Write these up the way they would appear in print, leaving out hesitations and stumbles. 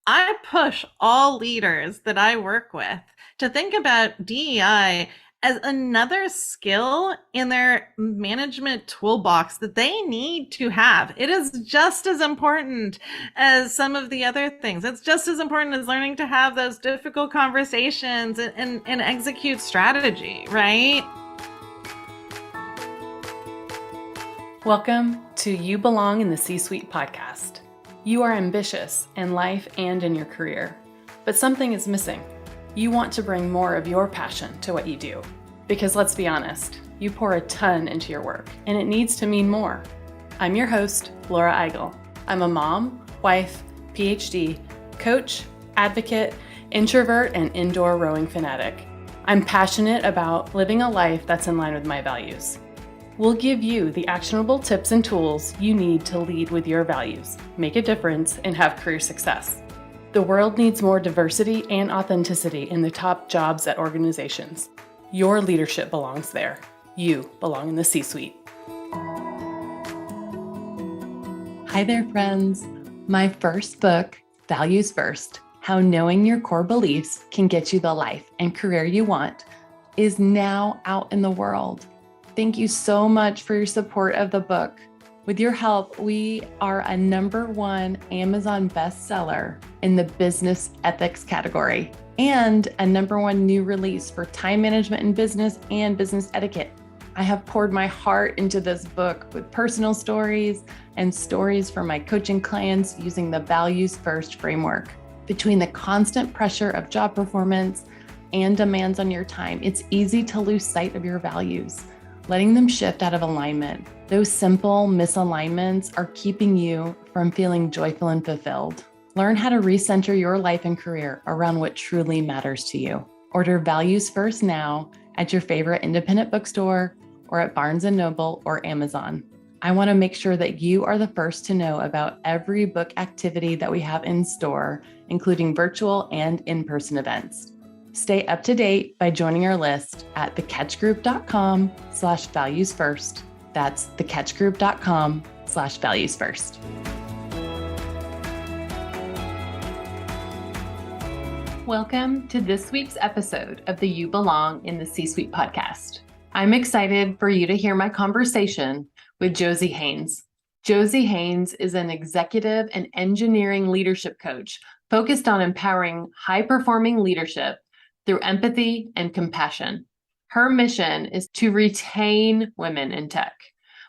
I push all leaders that I work with to think about DEI as another skill in their management toolbox that they need to have. It is just as important as some of the other things. It's just as important as learning to have those difficult conversations and execute strategy, right? Welcome to You Belong in the C-Suite podcast. You are ambitious in life and in your career, but something is missing. You want to bring more of your passion to what you do. Because let's be honest, you pour a ton into your work, and it needs to mean more. I'm your host, Laura Eigel. I'm a mom, wife, PhD, coach, advocate, introvert, and indoor rowing fanatic. I'm passionate about living a life that's in line with my values. We'll give you the actionable tips and tools you need to lead with your values, make a difference, and have career success. The world needs more diversity and authenticity in the top jobs at organizations. Your leadership belongs there. You belong in the C-Suite. Hi there, friends. My first book, Values First: How Knowing Your Core Beliefs Can Get You the Life and Career You Want, is now out in the world. Thank you so much for your support of the book. With your help, we are a #1 Amazon bestseller in the business ethics category and a #1 new release for time management in business and business etiquette. I have poured my heart into this book with personal stories and stories from my coaching clients using the Values First framework. Between the constant pressure of job performance and demands on your time, it's easy to lose sight of your values, letting them shift out of alignment. Those simple misalignments are keeping you from feeling joyful and fulfilled. Learn how to recenter your life and career around what truly matters to you. Order Values First now at your favorite independent bookstore or at Barnes & Noble or Amazon. I want to make sure that you are the first to know about every book activity that we have in store, including virtual and in-person events. Stay up to date by joining our list at thecatchgroup.com/valuesfirst. That's thecatchgroup.com/valuesfirst. Welcome to this week's episode of the You Belong in the C-Suite podcast. I'm excited for you to hear my conversation with Jossie Haines. Jossie Haines is an executive and engineering leadership coach focused on empowering high-performing leadership through empathy and compassion. Her mission is to retain women in tech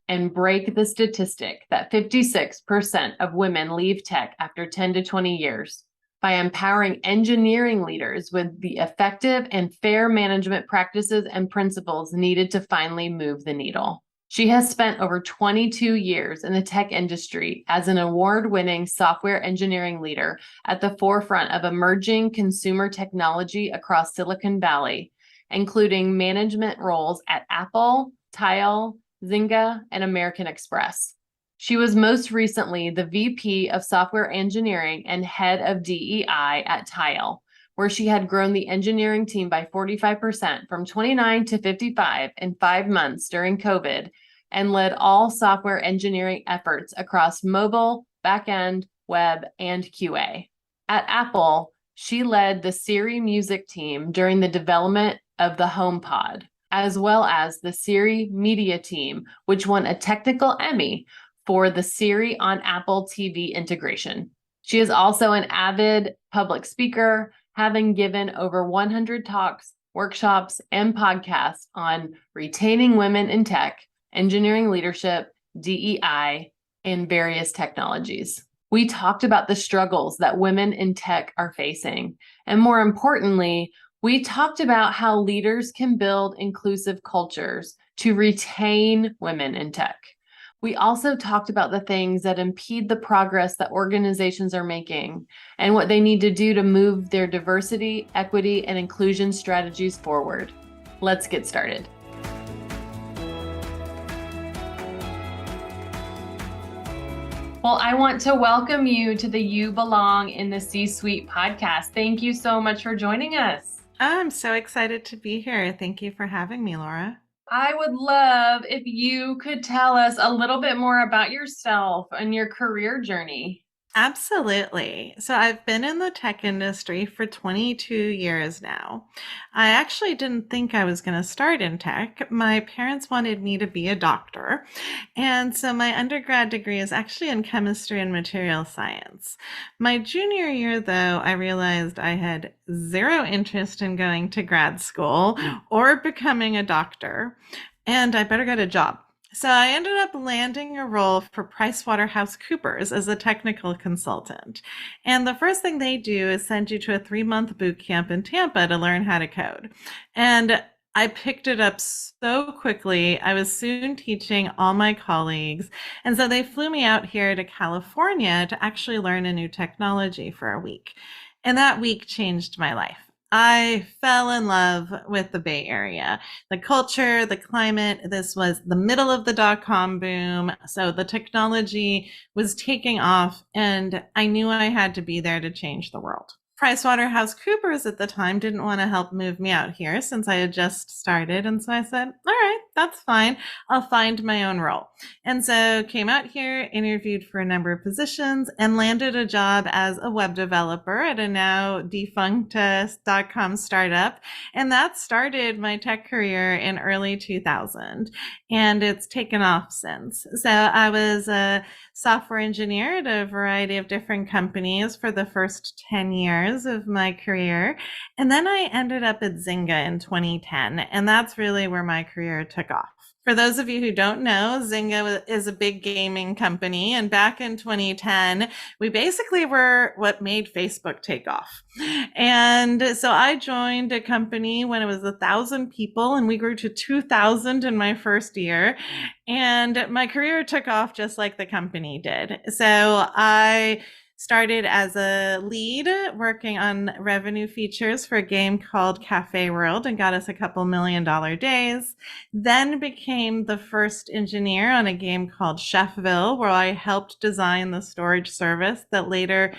and break the statistic that 56% of women leave tech after 10 to 20 years by empowering engineering leaders with the effective and fair management practices and principles needed to finally move the needle. She has spent over 22 years in the tech industry as an award-winning software engineering leader at the forefront of emerging consumer technology across Silicon Valley, including management roles at Apple, Tile, Zynga, and American Express. She was most recently the VP of Software Engineering and Head of DEI at Tile, where she had grown the engineering team by 45% from 29 to 55 in 5 months during COVID, and led all software engineering efforts across mobile, backend, web, and QA. At Apple, she led the Siri music team during the development of the HomePod, as well as the Siri media team, which won a technical Emmy for the Siri on Apple TV integration. She is also an avid public speaker, having given over 100 talks, workshops, and podcasts on retaining women in tech, engineering leadership, DEI, and various technologies. We talked about the struggles that women in tech are facing. And more importantly, we talked about how leaders can build inclusive cultures to retain women in tech. We also talked about the things that impede the progress that organizations are making and what they need to do to move their diversity, equity, and inclusion strategies forward. Let's get started. Well, I want to welcome you to the You Belong in the C-Suite podcast. Thank you so much for joining us. I'm so excited to be here. Thank you for having me, Laura. I would love if you could tell us a little bit more about yourself and your career journey. Absolutely. So I've been in the tech industry for 22 years now. I actually didn't think I was going to start in tech. My parents wanted me to be a doctor. And so my undergrad degree is actually in chemistry and material science. My junior year, though, I realized I had zero interest in going to grad school or becoming a doctor, and I better get a job. So I ended up landing a role for PricewaterhouseCoopers as a technical consultant. And the first thing they do is send you to a 3-month boot camp in Tampa to learn how to code. And I picked it up so quickly. I was soon teaching all my colleagues. And so they flew me out here to California to actually learn a new technology for a week. And that week changed my life. I fell in love with the Bay Area, the culture, the climate. This was the middle of the dot-com boom. So the technology was taking off, and I knew I had to be there to change the world. PricewaterhouseCoopers at the time didn't want to help move me out here since I had just started. And so I said, all right, that's fine. I'll find my own role. And so came out here, interviewed for a number of positions, and landed a job as a web developer at a now defunct .com startup. And that started my tech career in early 2000. And it's taken off since. So I was a software engineer at a variety of different companies for the first 10 years of my career. And then I ended up at Zynga in 2010. And that's really where my career took off. For those of you who don't know, Zynga is a big gaming company. And back in 2010, we basically were what made Facebook take off. And so I joined a company when it was 1,000 people, and we grew to 2,000 in my first year. And my career took off just like the company did. So I started as a lead working on revenue features for a game called Cafe World and got us a couple $1 million days. Then became the first engineer on a game called Chefville, where I helped design the storage service that later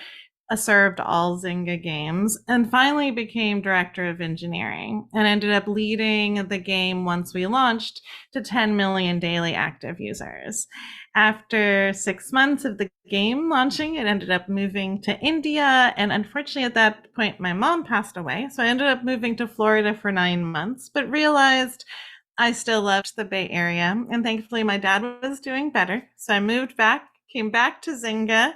served all Zynga games, and finally became director of engineering and ended up leading the game once we launched to 10 million daily active users. After 6 months of the game launching, it ended up moving to India. And unfortunately, at that point, my mom passed away. So I ended up moving to Florida for 9 months, but realized I still loved the Bay Area. And thankfully, my dad was doing better. So I moved back, came back to Zynga,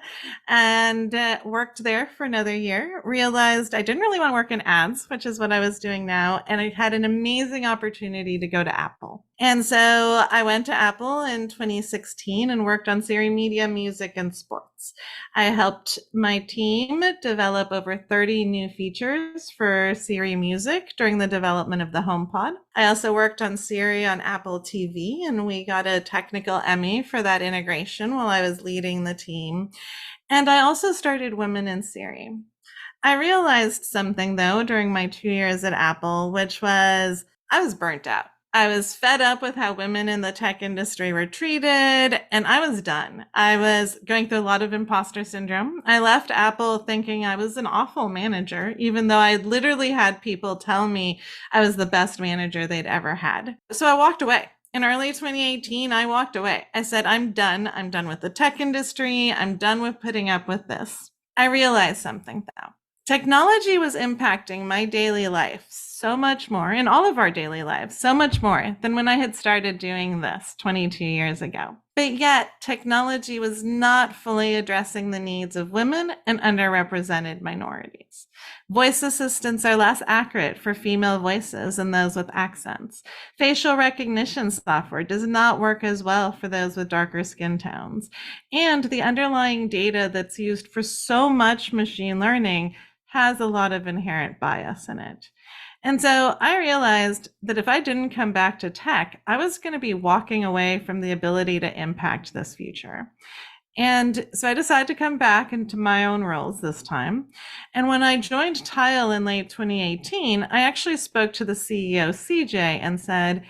and worked there for another year. Realized I didn't really want to work in ads, which is what I was doing now. And I had an amazing opportunity to go to Apple. And so I went to Apple in 2016 and worked on Siri Media, Music, and Sports. I helped my team develop over 30 new features for Siri Music during the development of the HomePod. I also worked on Siri on Apple TV, and we got a technical Emmy for that integration while I was leading the team. And I also started Women in Siri. I realized something, though, during my 2 years at Apple, which was I was burnt out. I was fed up with how women in the tech industry were treated, and I was done. I was going through a lot of imposter syndrome. I left Apple thinking I was an awful manager, even though I literally had people tell me I was the best manager they'd ever had. So I walked away. In early 2018, I walked away. I said, I'm done. I'm done with the tech industry. I'm done with putting up with this. I realized something, though. Technology was impacting my daily life so much more, in all of our daily lives, so much more than when I had started doing this 22 years ago. But yet, technology was not fully addressing the needs of women and underrepresented minorities. Voice assistants are less accurate for female voices and those with accents. Facial recognition software does not work as well for those with darker skin tones. And the underlying data that's used for so much machine learning has a lot of inherent bias in it. And so I realized that if I didn't come back to tech, I was going to be walking away from the ability to impact this future. And so I decided to come back into my own roles this time. And when I joined Tile in late 2018, I actually spoke to the CEO, CJ, and said,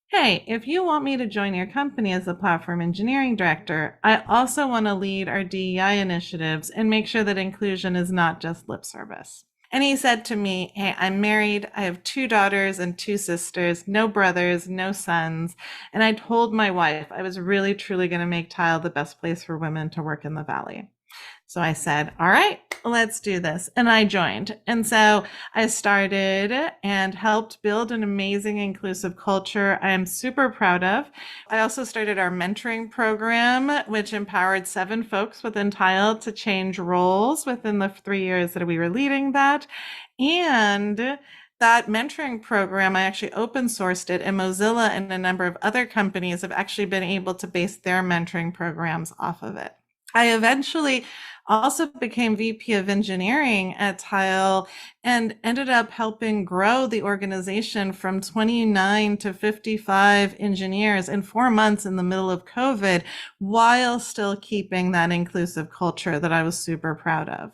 hey, if you want me to join your company as a platform engineering director, I also want to lead our DEI initiatives and make sure that inclusion is not just lip service. And he said to me, hey, I'm married. I have 2 daughters and 2 sisters, no brothers, no sons. And I told my wife I was really, truly going to make Tile the best place for women to work in the Valley. So I said, all right, let's do this. And I joined. And so I started and helped build an amazing inclusive culture I am super proud of. I also started our mentoring program, which empowered 7 folks within Tile to change roles within the 3 years that we were leading that. And that mentoring program, I actually open sourced it, and Mozilla and a number of other companies have actually been able to base their mentoring programs off of it. I eventually also became VP of engineering at Tile and ended up helping grow the organization from 29 to 55 engineers in 4 months in the middle of COVID, while still keeping that inclusive culture that I was super proud of.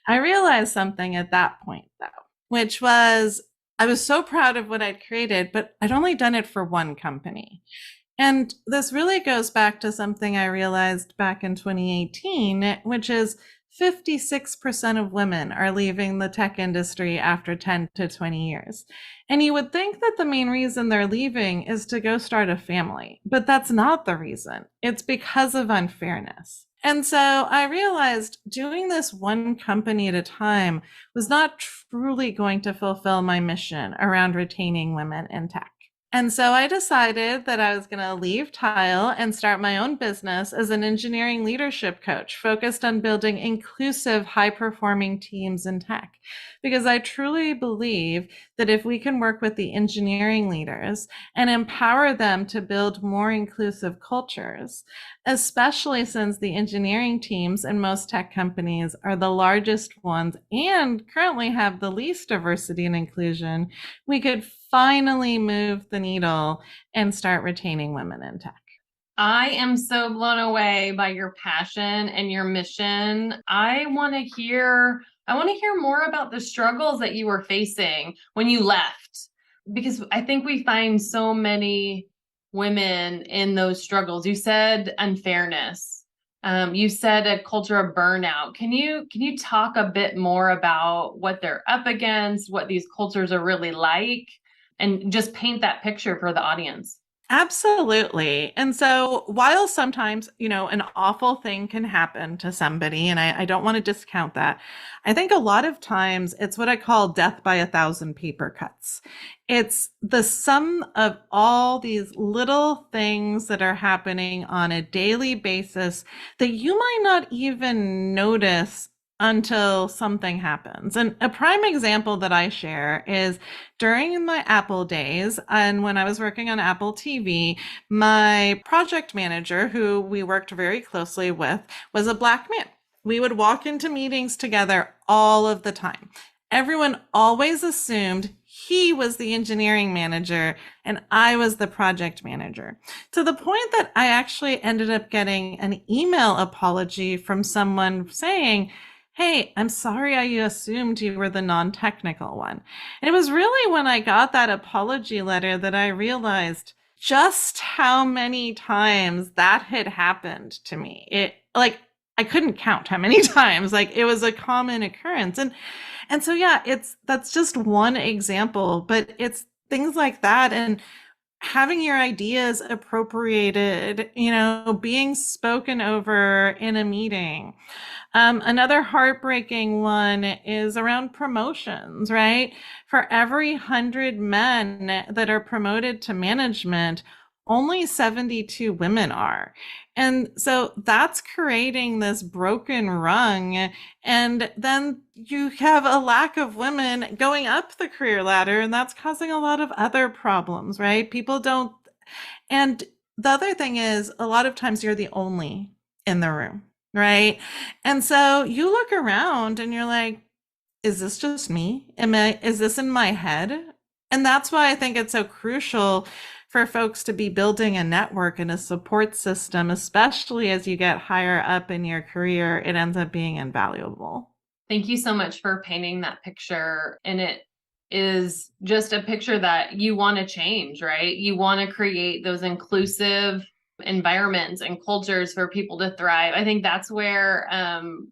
I realized something at that point, though, which was I was so proud of what I'd created, but I'd only done it for one company. And this really goes back to something I realized back in 2018, which is 56% of women are leaving the tech industry after 10 to 20 years. And you would think that the main reason they're leaving is to go start a family, but that's not the reason. It's because of unfairness. And so I realized doing this one company at a time was not truly going to fulfill my mission around retaining women in tech. And so I decided that I was going to leave Tile and start my own business as an engineering leadership coach focused on building inclusive, high performing teams in tech. Because I truly believe that if we can work with the engineering leaders and empower them to build more inclusive cultures, especially since the engineering teams in most tech companies are the largest ones and currently have the least diversity and inclusion, we could finally move the needle and start retaining women in tech. I am so blown away by your passion and your mission. I want to hear more about the struggles that you were facing when you left, because I think we find so many women in those struggles. You said unfairness. You said a culture of burnout. Can you talk a bit more about what they're up against, what these cultures are really like, and just paint that picture for the audience? Absolutely. And so while sometimes, an awful thing can happen to somebody, and I don't want to discount that, I think a lot of times it's what I call death by 1,000 paper cuts. It's the sum of all these little things that are happening on a daily basis that you might not even notice until something happens. And a prime example that I share is during my Apple days and when I was working on Apple TV, my project manager, who we worked very closely with, was a Black man. We would walk into meetings together all of the time. Everyone always assumed he was the engineering manager and I was the project manager, to the point that I actually ended up getting an email apology from someone saying, "Hey, I'm sorry I assumed you were the non-technical one." And it was really when I got that apology letter that I realized just how many times that had happened to me. I couldn't count how many times. Like it was a common occurrence. And so yeah, that's just one example, but it's things like that and having your ideas appropriated, being spoken over in a meeting. Another heartbreaking one is around promotions, right? For every 100 men that are promoted to management, only 72 women are. And so that's creating this broken rung. And then you have a lack of women going up the career ladder, and that's causing a lot of other problems, right? People don't. And the other thing is, a lot of times you're the only in the room, right? And so you look around and you're like, is this just me? Is this in my head? And that's why I think it's so crucial for folks to be building a network and a support system, especially as you get higher up in your career. It ends up being invaluable. Thank you so much for painting that picture. And it is just a picture that you want to change, right? You want to create those inclusive environments and cultures for people to thrive. I think that's where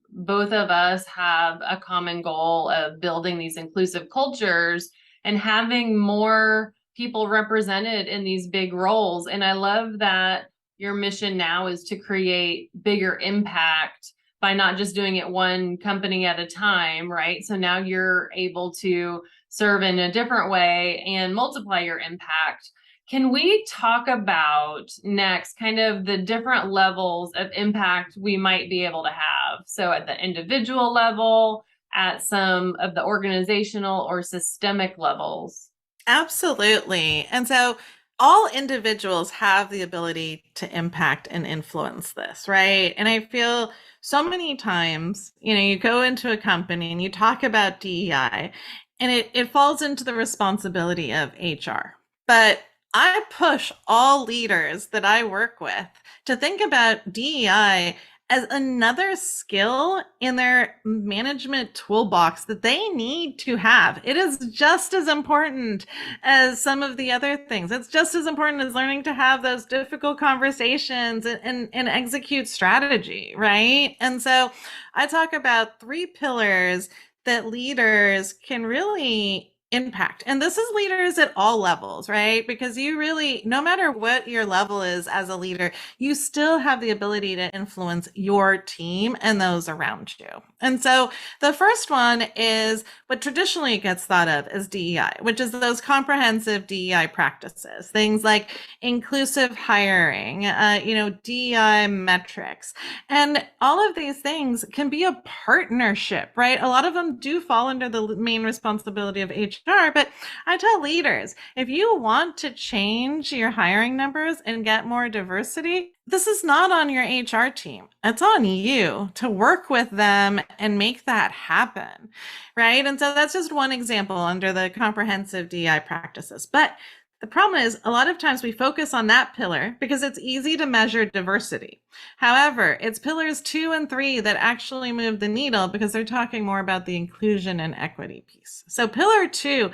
both of us have a common goal of building these inclusive cultures and having more people represented in these big roles. And I love that your mission now is to create bigger impact by not just doing it one company at a time, right? So now you're able to serve in a different way and multiply your impact. Can we talk about next kind of the different levels of impact we might be able to have? So at the individual level, at some of the organizational or systemic levels. Absolutely. And so all individuals have the ability to impact and influence this, right? And I feel so many times, you go into a company and you talk about DEI, and it falls into the responsibility of HR. But I push all leaders that I work with to think about DEI as another skill in their management toolbox that they need to have. It is just as important as some of the other things. It's just as important as learning to have those difficult conversations and execute strategy, right? And so I talk about three pillars that leaders can really impact. And this is leaders at all levels, right? Because you really, no matter what your level is as a leader, you still have the ability to influence your team and those around you. And so the first one is what traditionally gets thought of as DEI, which is those comprehensive DEI practices, things like inclusive hiring, DEI metrics. And all of these things can be a partnership, right? A lot of them do fall under the main responsibility of HR, but I tell leaders, if you want to change your hiring numbers and get more diversity, this is not on your HR team. It's on you to work with them and make that happen, right? And so that's just one example under the comprehensive DEI practices. But the problem is a lot of times we focus on that pillar because it's easy to measure diversity. However, it's pillars 2 and 3 that actually move the needle because they're talking more about the inclusion and equity piece. So pillar 2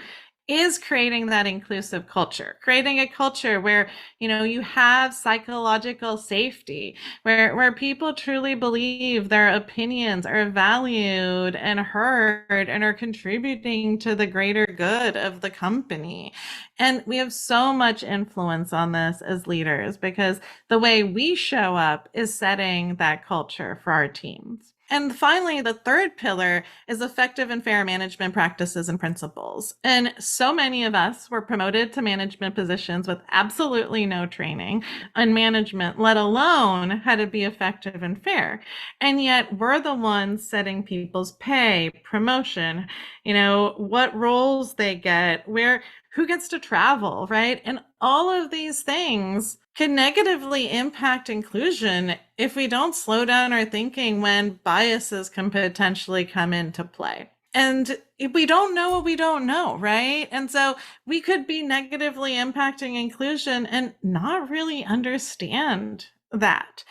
is creating that inclusive culture, creating a culture where, you have psychological safety, where people truly believe their opinions are valued and heard and are contributing to the greater good of the company. And we have so much influence on this as leaders because the way we show up is setting that culture for our teams. And finally, the third pillar is effective and fair management practices and principles. And so many of us were promoted to management positions with absolutely no training on management, let alone how to be effective and fair. And yet we're the ones setting people's pay, promotion, what roles they get, who gets to travel, right? And all of these things can negatively impact inclusion if we don't slow down our thinking when biases can potentially come into play. And if we don't know what we don't know, right? And so we could be negatively impacting inclusion and not really understand that.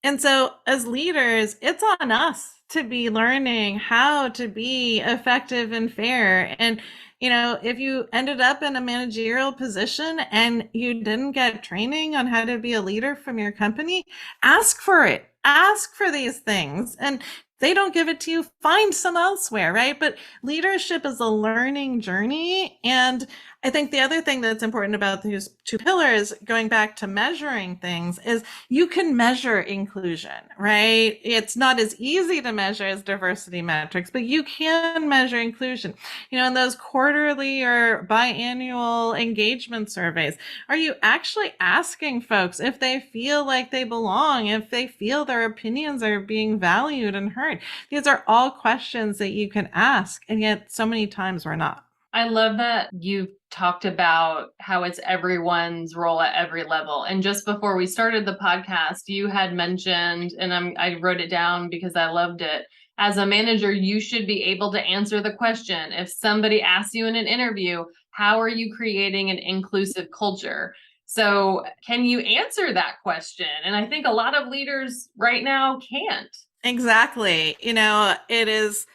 And so as leaders, it's on us to be learning how to be effective and fair. And if you ended up in a managerial position and you didn't get training on how to be a leader from your company, ask for it. Ask for these things. And they don't give it to you, find some elsewhere, right? But leadership is a learning journey. And I think the other thing that's important about these two pillars, going back to measuring things, is you can measure inclusion, right? It's not as easy to measure as diversity metrics, but you can measure inclusion. In those quarterly or biannual engagement surveys, are you actually asking folks if they feel like they belong, if they feel their opinions are being valued and heard? These are all questions that you can ask, and yet so many times we're not. I love that you've talked about how it's everyone's role at every level. And just before we started the podcast, you had mentioned, and I wrote it down because I loved it. As a manager, you should be able to answer the question. If somebody asks you in an interview, how are you creating an inclusive culture? So can you answer that question? And I think a lot of leaders right now can't. Exactly. It is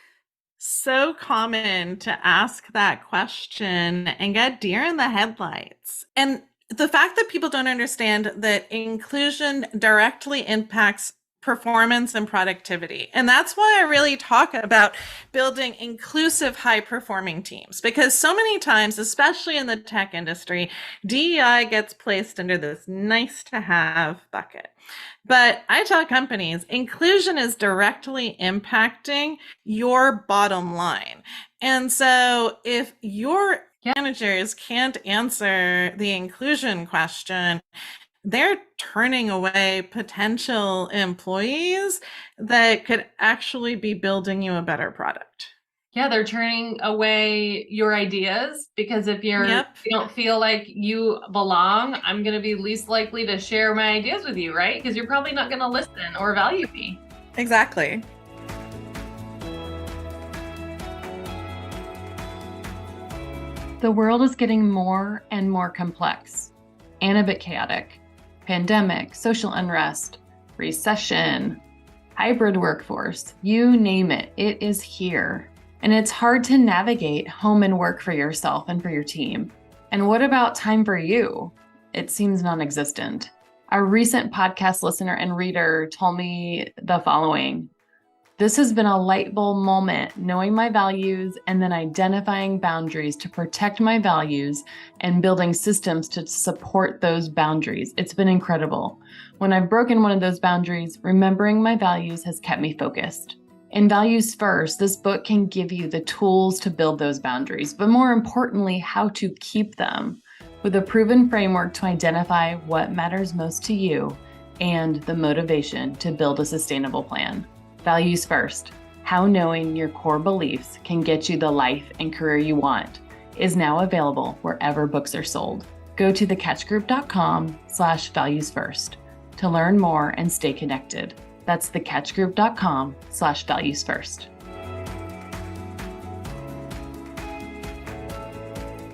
so common to ask that question and get deer in the headlights. And the fact that people don't understand that inclusion directly impacts performance and productivity. And that's why I really talk about building inclusive, high performing teams, because so many times, especially in the tech industry, DEI gets placed under this nice to have bucket. But I tell companies inclusion is directly impacting your bottom line. And so if your managers can't answer the inclusion question, they're turning away potential employees that could actually be building you a better product. Yeah, they're turning away your ideas because if you don't feel like you belong, I'm going to be least likely to share my ideas with you, right? Because you're probably not going to listen or value me. Exactly. The world is getting more and more complex and a bit chaotic. Pandemic, social unrest, recession, hybrid workforce, you name it, it is here. And it's hard to navigate home and work for yourself and for your team. And what about time for you? It seems non-existent. A recent podcast listener and reader told me the following: this has been a light bulb moment, knowing my values and then identifying boundaries to protect my values and building systems to support those boundaries. It's been incredible. When I've broken one of those boundaries, remembering my values has kept me focused. In Values First, this book can give you the tools to build those boundaries, but more importantly, how to keep them, with a proven framework to identify what matters most to you and the motivation to build a sustainable plan. Values First, how knowing your core beliefs can get you the life and career you want, is now available wherever books are sold. Go to thecatchgroup.com/valuesfirst to learn more and stay connected. That's thecatchgroup.com/valuesfirst.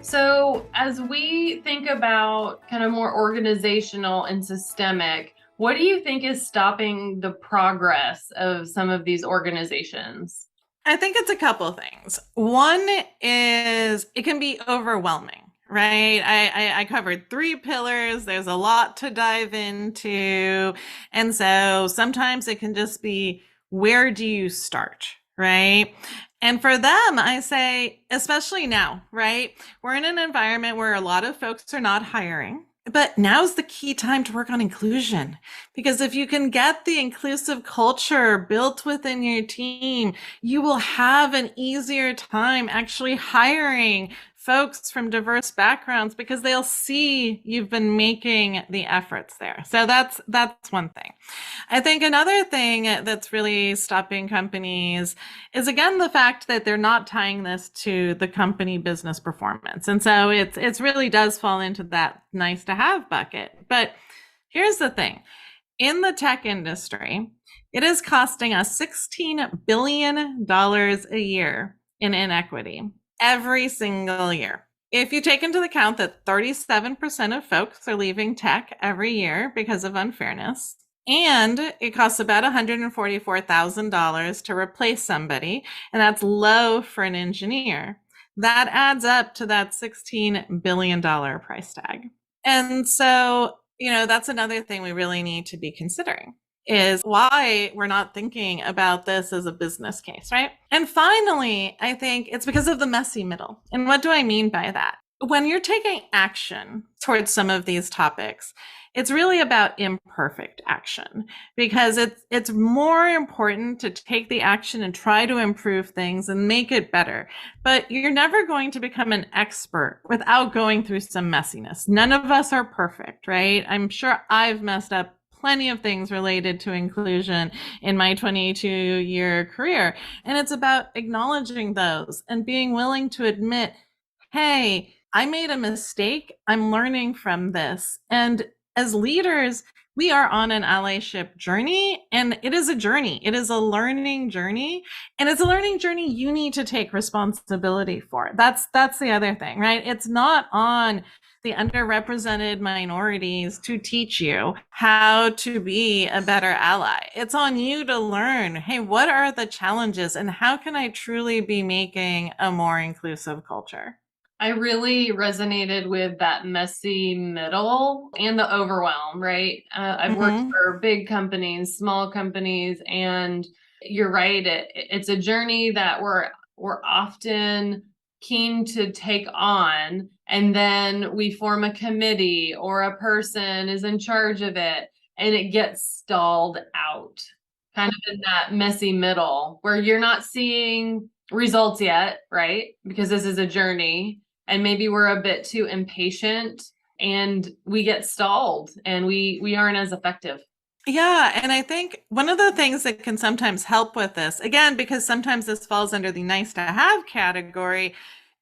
So as we think about kind of more organizational and systemic, what do you think is stopping the progress of some of these organizations? I think it's a couple of things. One is it can be overwhelming, right? I covered 3 pillars. There's a lot to dive into. And so sometimes it can just be, where do you start, right? And for them, I say, especially now, right? We're in an environment where a lot of folks are not hiring. But now's the key time to work on inclusion, because if you can get the inclusive culture built within your team, you will have an easier time actually hiring folks from diverse backgrounds because they'll see you've been making the efforts there. So that's one thing. I think another thing that's really stopping companies is, again, the fact that they're not tying this to the company business performance. And so it's really does fall into that nice to have bucket. But here's the thing. In the tech industry, it is costing us $16 billion a year in inequity every single year. If you take into account that 37% of folks are leaving tech every year because of unfairness, and it costs about $144,000 to replace somebody, and that's low for an engineer, that adds up to that $16 billion price tag. And so, that's another thing we really need to be considering, is why we're not thinking about this as a business case, right? And finally, I think it's because of the messy middle. And what do I mean by that? When you're taking action towards some of these topics, it's really about imperfect action, because it's more important to take the action and try to improve things and make it better. But you're never going to become an expert without going through some messiness. None of us are perfect, right? I'm sure I've messed up plenty of things related to inclusion in my 22-year career. And it's about acknowledging those and being willing to admit, hey, I made a mistake. I'm learning from this. And as leaders, we are on an allyship journey, and it is a journey. It is a learning journey, and it's a learning journey you need to take responsibility for. That's the other thing, right? It's not on the underrepresented minorities to teach you how to be a better ally. It's on you to learn, hey, what are the challenges and how can I truly be making a more inclusive culture? I really resonated with that messy middle and the overwhelm, right? I've worked Mm-hmm. for big companies, small companies, and you're right. It's a journey that we're often keen to take on, and then we form a committee or a person is in charge of it, and it gets stalled out, kind of in that messy middle where you're not seeing results yet, right? Because this is a journey and maybe we're a bit too impatient and we get stalled and we aren't as effective. Yeah, and I think one of the things that can sometimes help with this, again, because sometimes this falls under the nice to have category,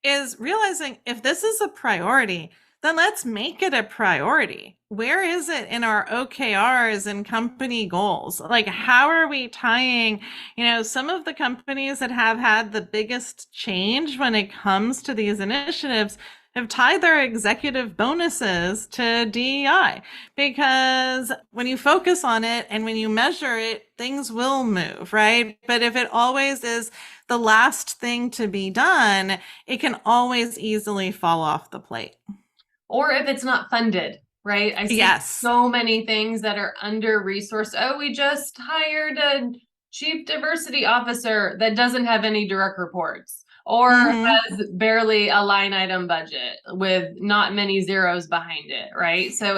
is realizing if this is a priority, then let's make it a priority. Where is it in our OKRs and company goals? Like, how are we tying, some of the companies that have had the biggest change when it comes to these initiatives have tied their executive bonuses to DEI because when you focus on it and when you measure it, things will move, right? But if it always is the last thing to be done, it can always easily fall off the plate. Or if it's not funded, right? I see Yes. so many things that are under resourced. Oh, we just hired a chief diversity officer that doesn't have any direct reports or Mm-hmm. has barely a line item budget with not many zeros behind it, right? So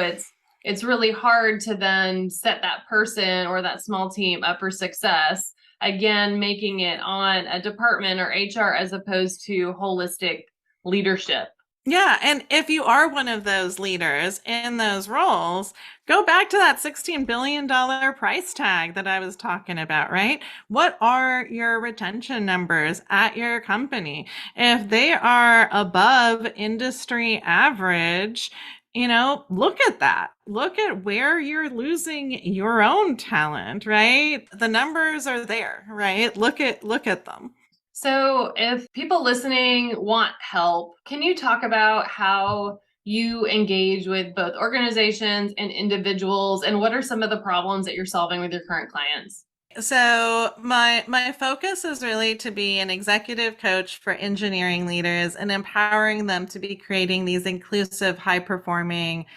it's really hard to then set that person or that small team up for success. Again, making it on a department or HR as opposed to holistic leadership. Yeah, and if you are one of those leaders in those roles, go back to that $16 billion price tag that I was talking about, right? What are your retention numbers at your company? If they are above industry average, look at that. Look at where you're losing your own talent, right? The numbers are there, right? Look at them. So, if people listening want help, can you talk about how you engage with both organizations and individuals, and what are some of the problems that you're solving with your current clients? So my focus is really to be an executive coach for engineering leaders and empowering them to be creating these inclusive, high performing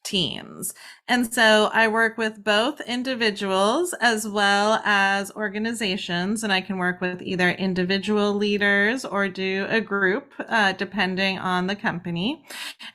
teams. And so I work with both individuals as well as organizations, and I can work with either individual leaders or do a group, depending on the company,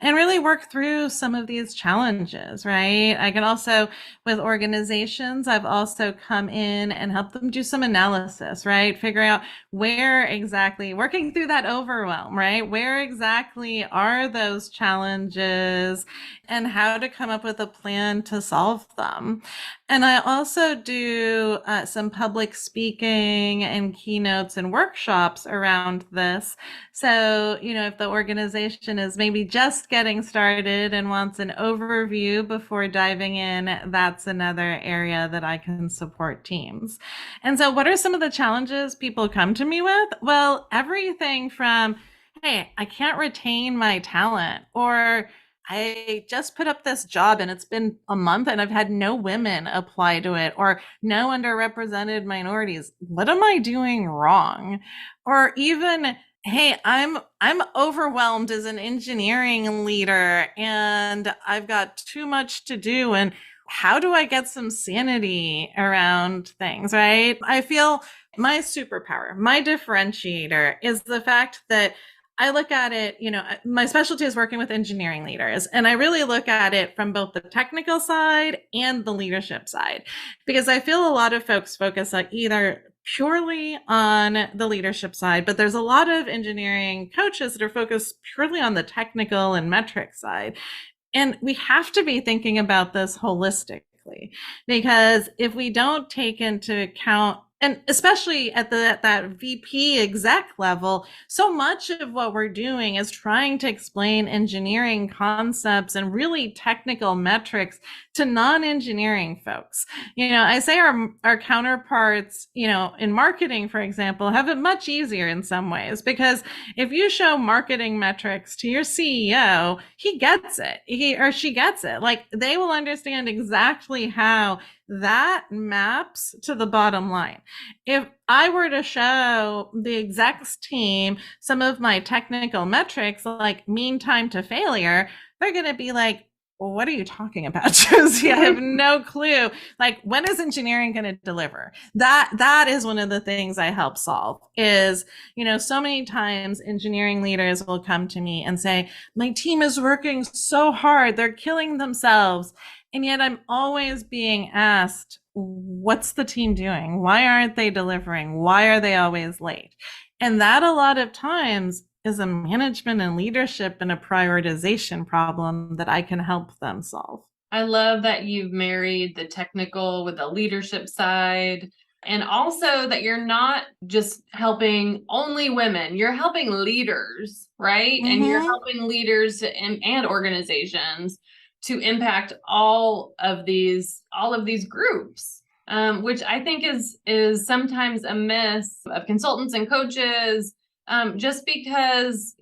and really work through some of these challenges, right? I can also, with organizations, I've also come in and helped them do some analysis, right? Figure out where exactly, working through that overwhelm, right? Where exactly are those challenges and how to come up with a plan to solve them. And I also do some public speaking and keynotes and workshops around this. So, if the organization is maybe just getting started and wants an overview before diving in, that's another area that I can support teams. And so, what are some of the challenges people come to me with? Well, everything from, hey, I can't retain my talent, or I just put up this job and it's been a month and I've had no women apply to it or no underrepresented minorities. What am I doing wrong? Or even, hey, I'm overwhelmed as an engineering leader and I've got too much to do, and how do I get some sanity around things, right? I feel my superpower, my differentiator is the fact that I look at it, my specialty is working with engineering leaders, and I really look at it from both the technical side and the leadership side, because I feel a lot of folks focus like either purely on the leadership side, but there's a lot of engineering coaches that are focused purely on the technical and metric side. And we have to be thinking about this holistically, because if we don't take into account, and especially at that VP exec level, so much of what we're doing is trying to explain engineering concepts and really technical metrics to non-engineering folks. I say our counterparts, in marketing, for example, have it much easier in some ways, because if you show marketing metrics to your CEO, he gets it. He or she gets it. Like, they will understand exactly how that maps to the bottom line. If I were to show the execs team some of my technical metrics, like mean time to failure, they're going to be like, well, what are you talking about, Jossie? I have no clue. Like, when is engineering going to deliver? That is one of the things I help solve is, so many times engineering leaders will come to me and say, my team is working so hard. They're killing themselves. And yet I'm always being asked, what's the team doing? Why aren't they delivering? Why are they always late? And that a lot of times is a management and leadership and a prioritization problem that I can help them solve. I love that you've married the technical with the leadership side. And also that you're not just helping only women, you're helping leaders, right? And you're helping leaders and organizations to impact all of these groups, which I think is sometimes a miss of consultants and coaches. Just because,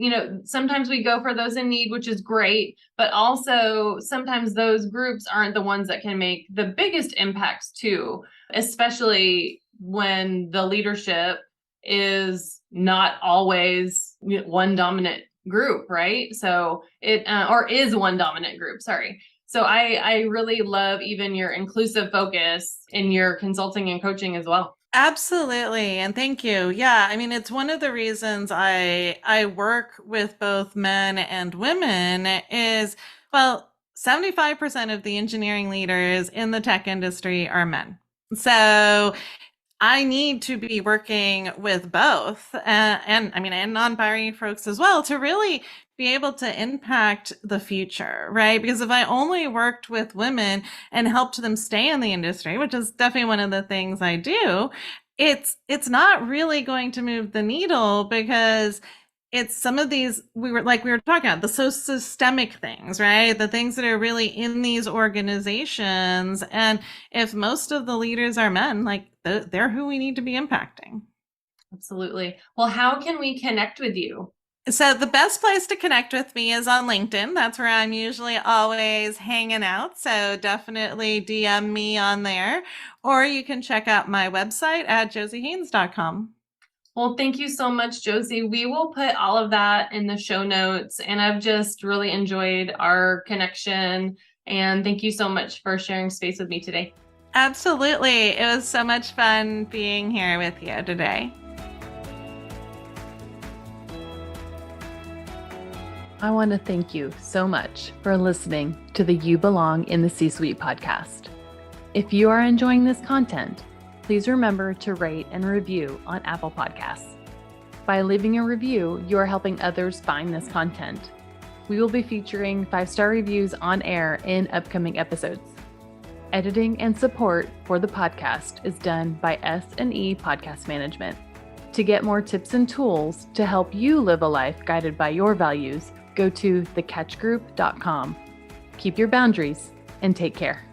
sometimes we go for those in need, which is great, but also sometimes those groups aren't the ones that can make the biggest impacts too, especially when the leadership is not always one dominant group, right? So or is one dominant group, sorry. So I really love even your inclusive focus in your consulting and coaching as well. Absolutely. And thank you. Yeah. I mean, it's one of the reasons I work with both men and women is, well, 75% of the engineering leaders in the tech industry are men. So I need to be working with both and non-binary folks as well to really be able to impact the future, right? Because if I only worked with women and helped them stay in the industry, which is definitely one of the things I do, it's not really going to move the needle because it's some of these we were talking about the so systemic things, right? The things that are really in these organizations. And if most of the leaders are men, like they're who we need to be impacting. Absolutely. Well, how can we connect with you? So the best place to connect with me is on LinkedIn. That's where I'm usually always hanging out. So definitely DM me on there, or you can check out my website at jossiehaines.com. Well, thank you so much, Jossie. We will put all of that in the show notes, and I've just really enjoyed our connection. And thank you so much for sharing space with me today. Absolutely. It was so much fun being here with you today. I want to thank you so much for listening to the You Belong in the C-Suite podcast. If you are enjoying this content, please remember to rate and review on Apple Podcasts. By leaving a review, you are helping others find this content. We will be featuring 5-star reviews on air in upcoming episodes. Editing and support for the podcast is done by S&E Podcast Management. To get more tips and tools to help you live a life guided by your values, go to thecatchgroup.com. Keep your boundaries and take care.